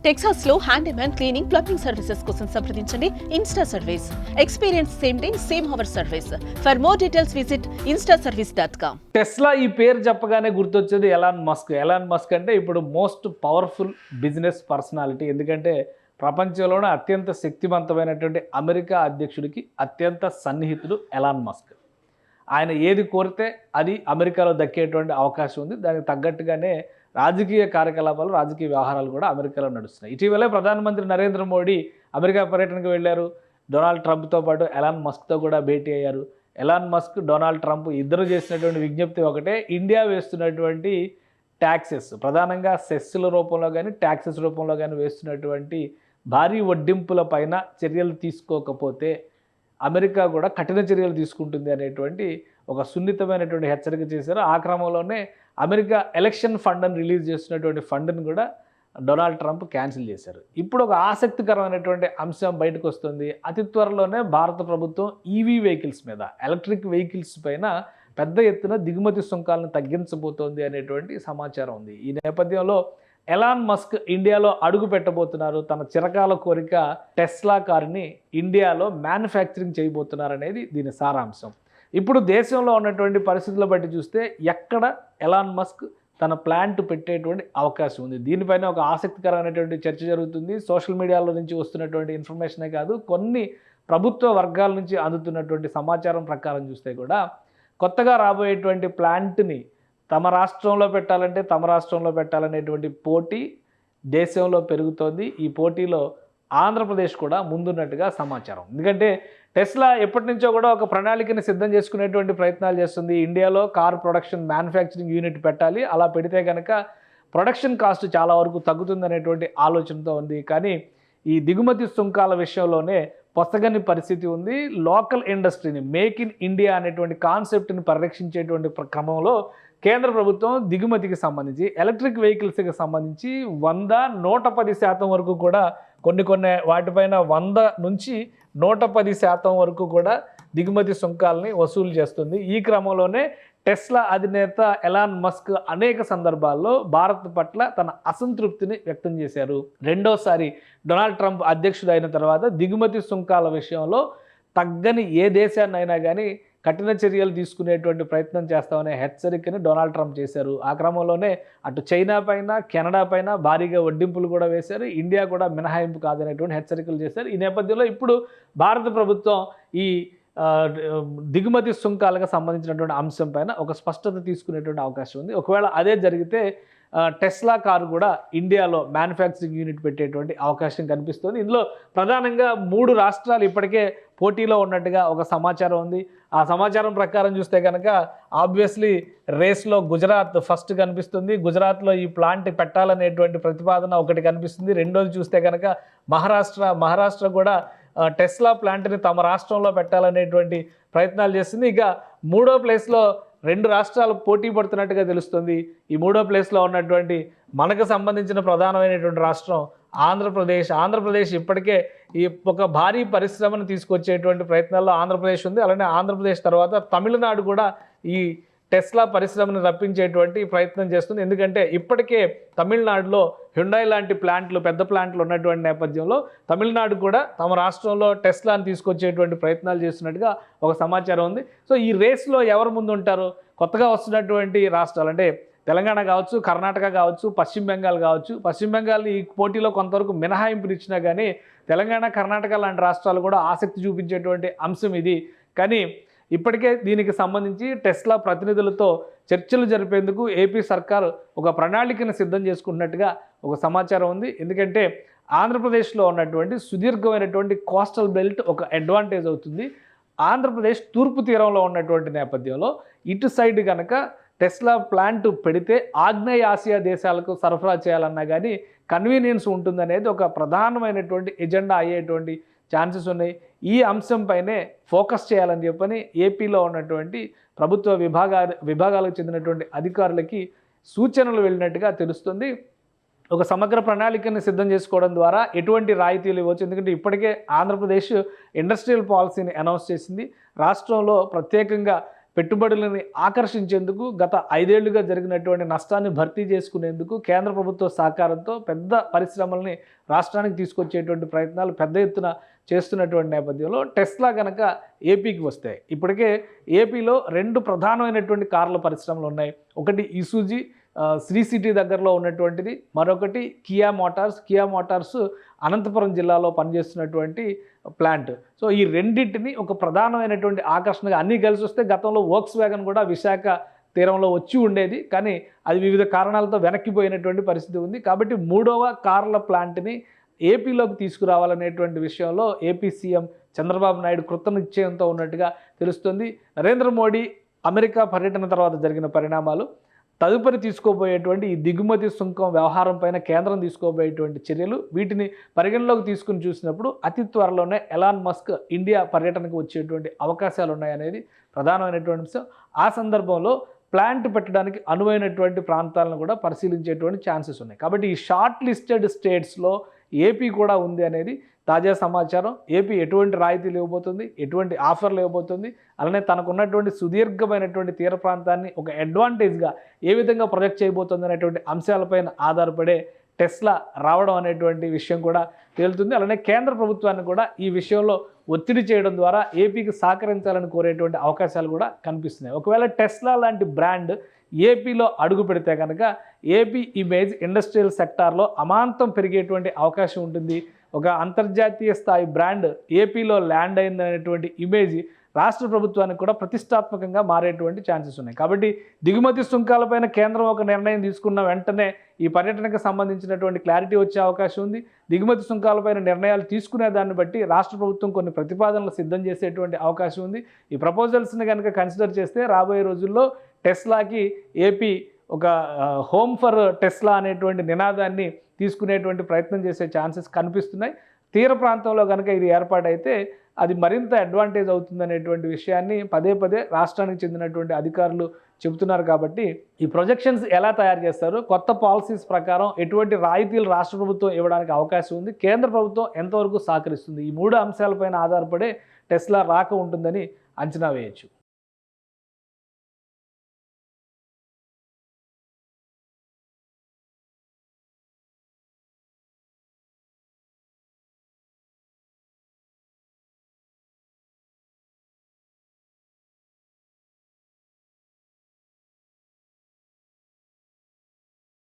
Texas లో handyman cleaning plumbing services కోసం సంప్రదించండి Insta service. Experience same day same hour service. For more details visit instaservice.com. Tesla ఈ పేరు చెప్పగానే గుర్తొచ్చేది ఎలాన్ మస్క్. ఎలాన్ మస్క్ అంటే ఇప్పుడు మోస్ట్ పవర్ఫుల్ బిజినెస్ పర్సనాలిటీ. ఎందుకంటే ప్రపంచంలోనే అత్యంత శక్తివంతమైనటువంటి అమెరికా అధ్యక్షుడికి అత్యంత సన్నిహితుడు ఎలాన్ మస్క్. ఆయన ఏది కోరితే అది అమెరికాలో దక్కేటువంటి అవకాశం ఉంది. దానికి తగ్గట్టుగానే రాజకీయ కార్యకలాపాలు, రాజకీయ వ్యవహారాలు కూడా అమెరికాలో నడుస్తున్నాయి. ఇటీవలే ప్రధానమంత్రి నరేంద్ర మోడీ అమెరికా పర్యటనకు వెళ్ళారు. డొనాల్డ్ ట్రంప్తో పాటు ఎలాన్ మస్క్తో కూడా భేటీ అయ్యారు. ఎలాన్ మస్క్, డొనాల్డ్ ట్రంప్ ఇద్దరు చేసినటువంటి విజ్ఞప్తి ఒకటే, ఇండియా వేస్తున్నటువంటి ట్యాక్సెస్, ప్రధానంగా సెస్సుల రూపంలో కానీ ట్యాక్సెస్ రూపంలో కానీ వేస్తున్నటువంటి భారీ వడ్డింపుల పైన చర్యలు తీసుకోకపోతే అమెరికా కూడా కఠిన చర్యలు తీసుకుంటుంది అనేటువంటి ఒక సున్నితమైనటువంటి హెచ్చరిక చేశారు. ఆ క్రమంలోనే అమెరికా ఎలక్షన్ ఫండ్ అని రిలీజ్ చేస్తున్నటువంటి ఫండ్ని కూడా డొనాల్డ్ ట్రంప్ క్యాన్సిల్ చేశారు. ఇప్పుడు ఒక ఆసక్తికరమైనటువంటి అంశం బయటకు వస్తుంది. అతి త్వరలోనే భారత ప్రభుత్వం ఈవీ వెహికల్స్ మీద, ఎలక్ట్రిక్ వెహికల్స్ పైన పెద్ద ఎత్తున దిగుమతి సుంకాలను తగ్గించబోతోంది అనేటువంటి సమాచారం ఉంది. ఈ నేపథ్యంలో ఎలాన్ మస్క్ ఇండియాలో అడుగు పెట్టబోతున్నారు. తన చిరకాల కోరిక టెస్లా కారుని ఇండియాలో మ్యానుఫ్యాక్చరింగ్ చేయబోతున్నారు అనేది దీని సారాంశం. ఇప్పుడు దేశంలో ఉన్నటువంటి పరిస్థితుల బట్టి చూస్తే ఎక్కడ ఎలాన్ మస్క్ తన ప్లాంట్ పెట్టేటువంటి అవకాశం ఉంది. దీనిపైన ఒక ఆసక్తికరమైనటువంటి చర్చ జరుగుతుంది. సోషల్ మీడియాలో నుంచి వస్తున్నటువంటి ఇన్ఫర్మేషనే కాదు, కొన్ని ప్రభుత్వ వర్గాల నుంచి అందుతున్నటువంటి సమాచారం ప్రకారం చూస్తే కూడా కొత్తగా రాబోయేటువంటి ప్లాంట్ని తమ రాష్ట్రంలో పెట్టాలనేటువంటి పోటీ దేశంలో పెరుగుతోంది. ఈ పోటీలో ఆంధ్రప్రదేశ్ కూడా ముందున్నట్టుగా సమాచారం. ఎందుకంటే టెస్లా ఎప్పటి నుంచో కూడా ఒక ప్రణాళికని సిద్ధం చేసుకునేటువంటి ప్రయత్నాలు చేస్తుంది. ఇండియాలో కార్ ప్రొడక్షన్ మ్యానుఫ్యాక్చరింగ్ యూనిట్ పెట్టాలి, అలా పెడితే కనుక ప్రొడక్షన్ కాస్ట్ చాలా వరకు తగ్గుతుందనేటువంటి ఆలోచనతో ఉంది. కానీ ఈ దిగుమతి సుంకాల విషయంలోనే పొసగని పరిస్థితి ఉంది. లోకల్ ఇండస్ట్రీని, మేక్ ఇన్ ఇండియా అనేటువంటి కాన్సెప్ట్ని పరిరక్షించేటువంటి క్రమంలో కేంద్ర ప్రభుత్వం దిగుమతికి సంబంధించి, ఎలక్ట్రిక్ వెహికల్స్కి సంబంధించి 100-110% వరకు కూడా కొన్ని వాటిపైన 100 నుంచి 110% వరకు కూడా దిగుమతి సుంకాలని వసూలు చేస్తుంది. ఈ క్రమంలోనే టెస్లా అధినేత ఎలాన్ మస్క్ అనేక సందర్భాల్లో భారత్ పట్ల తన అసంతృప్తిని వ్యక్తం చేశారు. రెండోసారి డొనాల్డ్ ట్రంప్ అధ్యక్షుడు అయిన తర్వాత దిగుమతి సుంకాల విషయంలో తగ్గని ఏ దేశాన్నైనా కానీ కఠిన చర్యలు తీసుకునేటువంటి ప్రయత్నం చేస్తామనే హెచ్చరికని డొనాల్డ్ ట్రంప్ చేశారు. ఆ క్రమంలోనే అటు చైనా పైన, కెనడా పైన భారీగా వడ్డింపులు కూడా వేశారు. ఇండియా కూడా మినహాయింపు కాదనేటువంటి హెచ్చరికలు చేశారు. ఈ నేపథ్యంలో ఇప్పుడు భారత ప్రభుత్వం ఈ దిగుమతి సుంకాలకు సంబంధించినటువంటి అంశం పైన ఒక స్పష్టత తీసుకునేటువంటి అవకాశం ఉంది. ఒకవేళ అదే జరిగితే టెస్లా కారు కూడా ఇండియాలో మ్యానుఫ్యాక్చరింగ్ యూనిట్ పెట్టేటువంటి అవకాశం కనిపిస్తుంది. ఇందులో ప్రధానంగా 3 రాష్ట్రాలు ఇప్పటికే పోటీలో ఉన్నట్టుగా ఒక సమాచారం ఉంది. ఆ సమాచారం ప్రకారం చూస్తే కనుక ఆబ్వియస్లీ రేస్లో గుజరాత్ ఫస్ట్ కనిపిస్తుంది. గుజరాత్లో ఈ ప్లాంట్ పెట్టాలనేటువంటి ప్రతిపాదన ఒకటి కనిపిస్తుంది. రెండోది చూస్తే కనుక మహారాష్ట్ర కూడా టెస్లా ప్లాంట్ని తమ రాష్ట్రంలో పెట్టాలనేటువంటి ప్రయత్నాలు చేస్తుంది. ఇక 3వ ప్లేస్లో 2 రాష్ట్రాలు పోటీ పడుతున్నట్టుగా తెలుస్తుంది. ఈ 3వ ప్లేస్లో ఉన్నటువంటి మనకు సంబంధించిన ప్రధానమైనటువంటి రాష్ట్రం ఆంధ్రప్రదేశ్ ఇప్పటికే ఈ ఒక భారీ పరిశ్రమను తీసుకొచ్చేటువంటి ప్రయత్నాల్లో ఆంధ్రప్రదేశ్ ఉంది. అలానే ఆంధ్రప్రదేశ్ తర్వాత తమిళనాడు కూడా ఈ టెస్లా పరిశ్రమను రప్పించేటువంటి ప్రయత్నం చేస్తుంది. ఎందుకంటే ఇప్పటికే తమిళనాడులో హ్యుండాయ్ లాంటి పెద్ద ప్లాంట్లు ఉన్నటువంటి నేపథ్యంలో తమిళనాడు కూడా తమ రాష్ట్రంలో టెస్లాని తీసుకొచ్చేటువంటి ప్రయత్నాలు చేస్తున్నట్టుగా ఒక సమాచారం ఉంది. సో ఈ రేస్లో ఎవరు ముందు ఉంటారు? కొత్తగా వస్తున్నటువంటి రాష్ట్రాలు అంటే తెలంగాణ కావచ్చు, కర్ణాటక కావచ్చు, పశ్చిమ బెంగాల్ కావచ్చు. పశ్చిమ బెంగాల్ ఈ పోటీలో కొంతవరకు మినహాయింపునిచ్చినా కానీ తెలంగాణ, కర్ణాటక లాంటి రాష్ట్రాలు కూడా ఆసక్తి చూపించేటువంటి అంశం ఇది. కానీ ఇప్పటికే దీనికి సంబంధించి టెస్లా ప్రతినిధులతో చర్చలు జరిపేందుకు ఏపీ సర్కారు ఒక ప్రణాళికను సిద్ధం చేసుకుంటున్నట్టుగా ఒక సమాచారం ఉంది. ఎందుకంటే ఆంధ్రప్రదేశ్లో ఉన్నటువంటి సుదీర్ఘమైనటువంటి కోస్టల్ బెల్ట్ ఒక అడ్వాంటేజ్ అవుతుంది. ఆంధ్రప్రదేశ్ తూర్పు తీరంలో ఉన్నటువంటి నేపథ్యంలో ఇటు సైడ్ కనుక టెస్లా ప్లాంట్ పెడితే ఆగ్నేయ ఆసియా దేశాలకు సరఫరా చేయాలన్నా కానీ కన్వీనియన్స్ ఉంటుందనేది ఒక ప్రధానమైనటువంటి ఎజెండా అయ్యేటువంటి ఛాన్సెస్ ఉన్నాయి. ఈ అంశంపైనే ఫోకస్ చేయాలని చెప్పని ఏపీలో ఉన్నటువంటి ప్రభుత్వ విభాగాలకు చెందినటువంటి అధికారులకి సూచనలు వెళ్ళినట్టుగా తెలుస్తుంది. ఒక సమగ్ర ప్రణాళికను సిద్ధం చేసుకోవడం ద్వారా ఎటువంటి రాయితీలు ఇవ్వచ్చు. ఎందుకంటే ఇప్పటికే ఆంధ్రప్రదేశ్ ఇండస్ట్రియల్ పాలసీని అనౌన్స్ చేసింది. రాష్ట్రంలో ప్రత్యేకంగా పెట్టుబడులని ఆకర్షించేందుకు గత 5 ఏళ్లుగా జరిగినటువంటి నష్టాన్ని భర్తీ చేసుకునేందుకు కేంద్ర ప్రభుత్వ సహకారంతో పెద్ద పరిశ్రమల్ని రాష్ట్రానికి తీసుకొచ్చేటువంటి ప్రయత్నాలు పెద్ద ఎత్తున చేస్తున్నటువంటి నేపథ్యంలో టెస్లా కనుక ఏపీకి వస్తాయి. ఇప్పటికే ఏపీలో 2 ప్రధానమైనటువంటి కార్ల పరిశ్రమలు ఉన్నాయి. ఒకటి ఇసూజీ శ్రీ సిటీ దగ్గరలో ఉన్నటువంటిది, మరొకటి కియా మోటార్స్ అనంతపురం జిల్లాలో పనిచేస్తున్నటువంటి ప్లాంట్. సో ఈ రెండింటిని ఒక ప్రధానమైనటువంటి ఆకర్షణగా అన్నీ కలిసి వస్తే గతంలో వోక్స్ వ్యాగన్ కూడా విశాఖ తీరంలో వచ్చి ఉండేది, కానీ అది వివిధ కారణాలతో వెనక్కిపోయినటువంటి పరిస్థితి ఉంది. కాబట్టి 3వ కార్ల ప్లాంట్ని ఏపీలోకి తీసుకురావాలనేటువంటి విషయంలో ఏపీ సీఎం చంద్రబాబు నాయుడు కృతనిశ్చయంతో ఉన్నట్టుగా తెలుస్తుంది. నరేంద్ర మోడీ అమెరికా పర్యటన తర్వాత జరిగిన పరిణామాలు, తదుపరి తీసుకోబోయేటువంటి ఈ దిగుమతి సుంకం వ్యవహారం పైన కేంద్రం తీసుకోబోయేటువంటి చర్యలు, వీటిని పరిగణలోకి తీసుకుని చూసినప్పుడు అతి త్వరలోనే ఎలాన్ మస్క్ ఇండియా పర్యటనకు వచ్చేటువంటి అవకాశాలు ఉన్నాయనేది ప్రధానమైనటువంటి అంశం. ఆ సందర్భంలో ప్లాంట్ పెట్టడానికి అనువైనటువంటి ప్రాంతాలను కూడా పరిశీలించేటువంటి ఛాన్సెస్ ఉన్నాయి. కాబట్టి ఈ షార్ట్ లిస్టెడ్ స్టేట్స్లో ఏపీ కూడా ఉంది అనేది తాజా సమాచారం. ఏపీ ఎటువంటి రాయితీలు ఇవ్వబోతుంది, ఎటువంటి ఆఫర్లు ఇవ్వబోతుంది, అలానే తనకున్నటువంటి సుదీర్ఘమైనటువంటి తీర ప్రాంతాన్ని ఒక అడ్వాంటేజ్గా ఏ విధంగా ప్రొజెక్ట్ చేయబోతుంది అనేటువంటి అంశాలపైన ఆధారపడే టెస్లా రావడం అనేటువంటి విషయం కూడా తేలుతుంది. అలానే కేంద్ర ప్రభుత్వాన్ని కూడా ఈ విషయంలో ఒత్తిడి చేయడం ద్వారా ఏపీకి సహకరించాలని కోరేటువంటి అవకాశాలు కూడా కనిపిస్తున్నాయి. ఒకవేళ టెస్లా లాంటి బ్రాండ్ ఏపీలో అడుగు పెడితే కనుక ఏపీ ఇమేజ్ ఇండస్ట్రియల్ సెక్టార్లో అమాంతం పెరిగేటువంటి అవకాశం ఉంటుంది. ఒక అంతర్జాతీయ స్థాయి బ్రాండ్ ఏపీలో ల్యాండ్ అయిందనేటువంటి ఇమేజ్ రాష్ట్ర ప్రభుత్వానికి కూడా ప్రతిష్టాత్మకంగా మారేటువంటి ఛాన్సెస్ ఉన్నాయి. కాబట్టి దిగుమతి సుంకాలపైన కేంద్రం ఒక నిర్ణయం తీసుకున్న వెంటనే ఈ పర్యటనకు సంబంధించినటువంటి క్లారిటీ వచ్చే అవకాశం ఉంది. దిగుమతి సుంకాలపైన నిర్ణయాలు తీసుకునే దాన్ని బట్టి రాష్ట్ర ప్రభుత్వం కొన్ని ప్రతిపాదనలు సిద్ధం చేసేటువంటి అవకాశం ఉంది. ఈ ప్రపోజల్స్ని కనుక కన్సిడర్ చేస్తే రాబోయే రోజుల్లో టెస్లాకి ఏపీ ఒక హోమ్ ఫర్ టెస్లా అనేటువంటి నినాదాన్ని తీసుకునేటువంటి ప్రయత్నం చేసే ఛాన్సెస్ కనిపిస్తున్నాయి. తీర ప్రాంతంలో కనుక ఇది ఏర్పాటైతే అది మరింత అడ్వాంటేజ్ అవుతుందనేటువంటి విషయాన్ని పదే పదే రాష్ట్రానికి చెందినటువంటి అధికారులు చెబుతున్నారు. కాబట్టి ఈ ప్రొజెక్షన్స్ ఎలా తయారు చేస్తారు, కొత్త పాలసీస్ ప్రకారం ఎటువంటి రాయితీలు రాష్ట్ర ప్రభుత్వం ఇవ్వడానికి అవకాశం ఉంది, కేంద్ర ప్రభుత్వం ఎంతవరకు సహకరిస్తుంది, ఈ 3 అంశాలపైన ఆధారపడే టెస్లా రాక ఉంటుందని అంచనా వేయచ్చు.